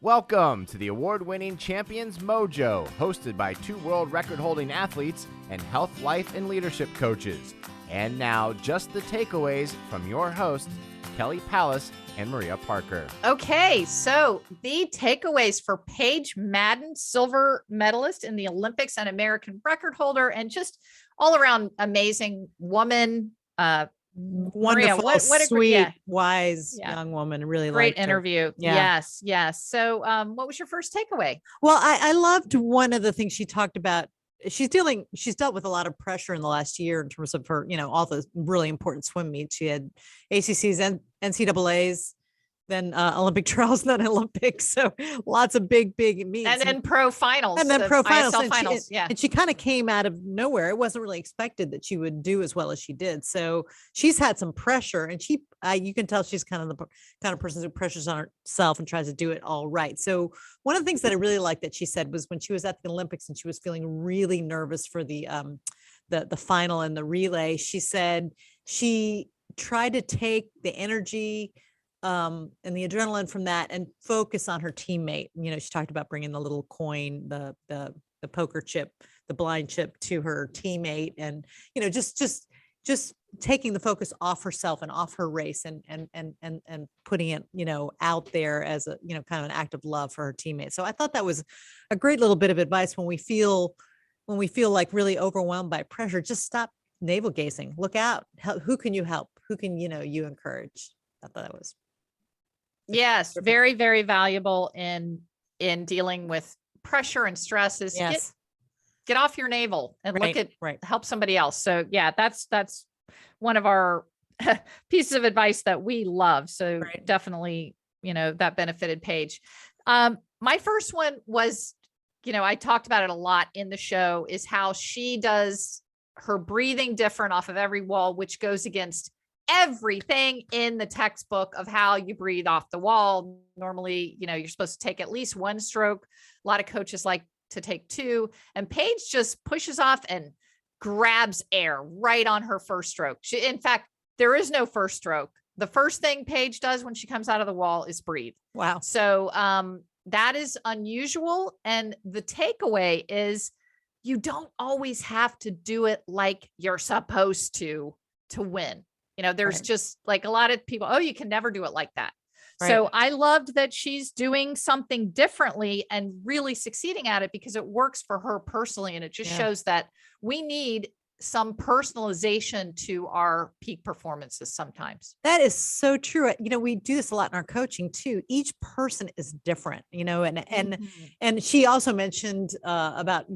Welcome to the award-winning Champions Mojo, hosted by two world record-holding athletes and health, life, and leadership coaches. And now, just the takeaways from your hosts, Kelly Pallas and Maria Parker. Okay, so the takeaways for Paige Madden, silver medalist in the Olympics and American record holder, and just all around amazing woman. Wonderful, Maria, sweet, wise young woman. Really great liked her. interview. Yeah. Yes. So what was your first takeaway? Well, I loved one of the things she talked about. She's dealt with a lot of pressure in the last year in terms of her, all the really important swim meets. She had ACCs and NCAAs, then Olympic trials, then Olympics. So lots of big meets. And then pro finals. And then pro finals. ISL finals. And she kind of came out of nowhere. It wasn't really expected that she would do as well as she did. So she's had some pressure, and you can tell she's kind of the kind of person who pressures on herself and tries to do it all right. So one of the things that I really liked that she said was when she was at the Olympics and she was feeling really nervous for the final and the relay, she said she tried to take the energy and the adrenaline from that and focus on her teammate. She talked about bringing the little coin, the poker chip, the blind chip to her teammate, and just taking the focus off herself and off her race and putting it out there as a kind of an act of love for her teammate. So I thought that was a great little bit of advice when we feel like really overwhelmed by pressure. Just stop navel gazing, look out. Who can you help? Who can you encourage? I thought that was yes, very, very valuable in dealing with pressure and stress. Is get off your navel and look at help somebody else. So yeah, that's one of our pieces of advice that we love. So definitely, that benefited Paige. My first one was, I talked about it a lot in the show, is how she does her breathing different off of every wall, which goes against everything in the textbook of how you breathe off the wall. Normally, you're supposed to take at least one stroke. A lot of coaches like to take two, and Paige just pushes off and grabs air right on her first stroke. In fact, there is no first stroke. The first thing Paige does when she comes out of the wall is breathe. Wow. So that is unusual. And the takeaway is you don't always have to do it like you're supposed to win. There's just like a lot of people, you can never do it like that. Right. So I loved that she's doing something differently and really succeeding at it because it works for her personally. And it just shows that we need some personalization to our peak performances sometimes. That is so true. We do this a lot in our coaching too. Each person is different, and she also mentioned about,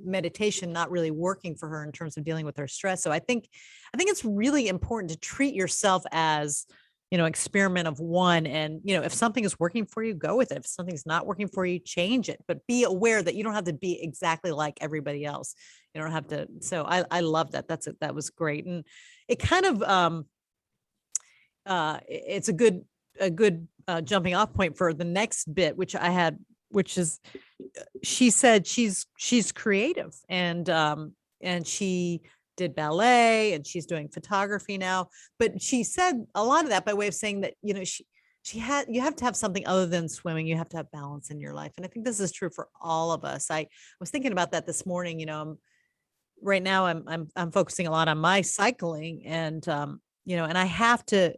meditation not really working for her in terms of dealing with her stress. So I think it's really important to treat yourself as, experiment of one. And, if something is working for you, go with it. If something's not working for you, change it, but be aware that you don't have to be exactly like everybody else. You don't have to. So I love that. That was great. And it kind of, it's a good jumping off point for the next bit, which is, she said she's creative and she did ballet and she's doing photography now, but she said a lot of that by way of saying that, you have to have something other than swimming. You have to have balance in your life. And I think this is true for all of us. I was thinking about that this morning. Right now I'm focusing a lot on my cycling and, and I have to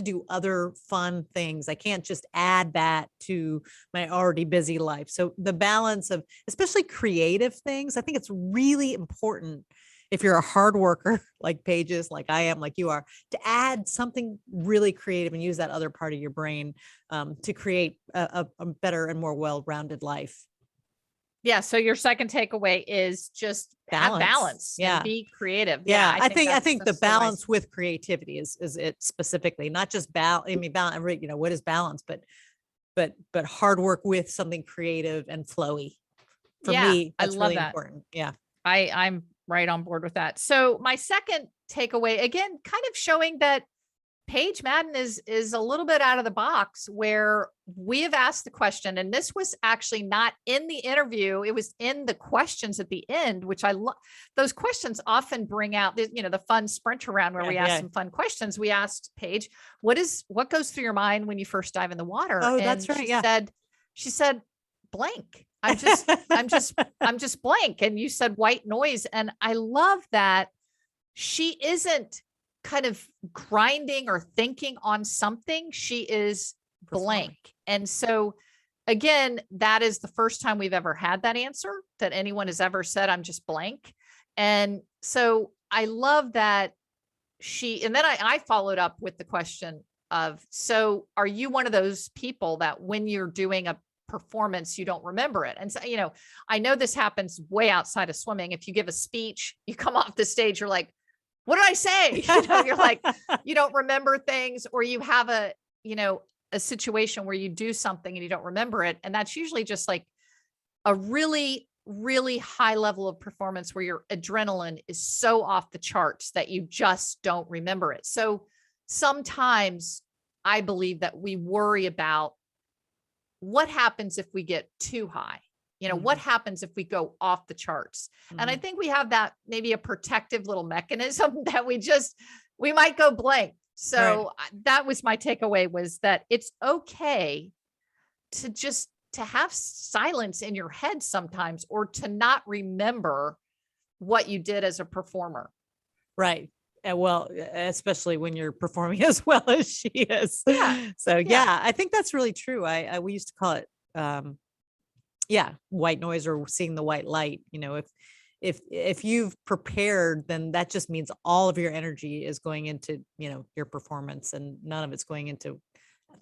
do other fun things. I can't just add that to my already busy life. So the balance of especially creative things, I think it's really important if you're a hard worker like Paige is, like I am, like you are, to add something really creative and use that other part of your brain to create a better and more well-rounded life. Yeah. So your second takeaway is just have balance. And be creative. Yeah. I think the balance with creativity is it specifically, not just balance. I mean, balance, what is balance, but hard work with something creative and flowy. For me, that's really important. Yeah. I'm right on board with that. So my second takeaway, again, kind of showing that Paige Madden is a little bit out of the box, where we have asked the question, and this was actually not in the interview. It was in the questions at the end, which I love. Those questions often bring out the fun sprint around where we ask some fun questions. We asked Paige, what goes through your mind when you first dive in the water? Oh, and that's right. She said, She said, blank. I'm just blank. And you said white noise. And I love that she isn't kind of grinding or thinking on something. She is blank. And so again, that is the first time we've ever had that answer that anyone has ever said, I'm just blank. And so I love that and then I followed up with the question of, so are you one of those people that when you're doing a performance, you don't remember it? And so, I know this happens way outside of swimming. If you give a speech, you come off the stage, you're like, what did I say? You're like, you don't remember things, or you have a situation where you do something and you don't remember it. And that's usually just like a really, really high level of performance where your adrenaline is so off the charts that you just don't remember it. So sometimes I believe that we worry about what happens if we get too high. What happens if we go off the charts? And I think we have that maybe a protective little mechanism that we might go blank. So that was my takeaway, was that it's okay to have silence in your head sometimes, or to not remember what you did as a performer. Right. Well, especially when you're performing as well as she is. Yeah. So I think that's really true. We used to call it, white noise, or seeing the white light. If you've prepared, then that just means all of your energy is going into, your performance, and none of it's going into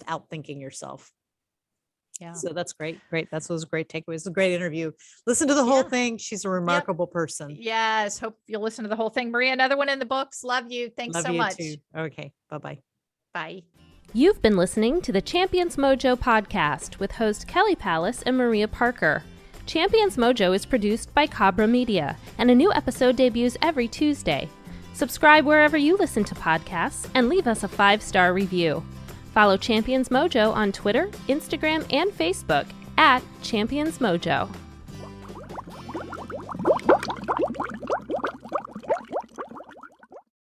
outthinking yourself. Yeah. So that's great. Great. That was a great takeaway. It's a great interview. Listen to the whole thing. She's a remarkable person. Yes. Hope you'll listen to the whole thing. Maria, another one in the books. Love you. Thanks so much. Too. Okay. Bye-bye. Bye. You've been listening to the Champions Mojo podcast with host Kelly Palace and Maria Parker. Champions Mojo is produced by Cabra Media, and a new episode debuts every Tuesday. Subscribe wherever you listen to podcasts and leave us a 5-star review. Follow Champions Mojo on Twitter, Instagram, and Facebook @Champions Mojo.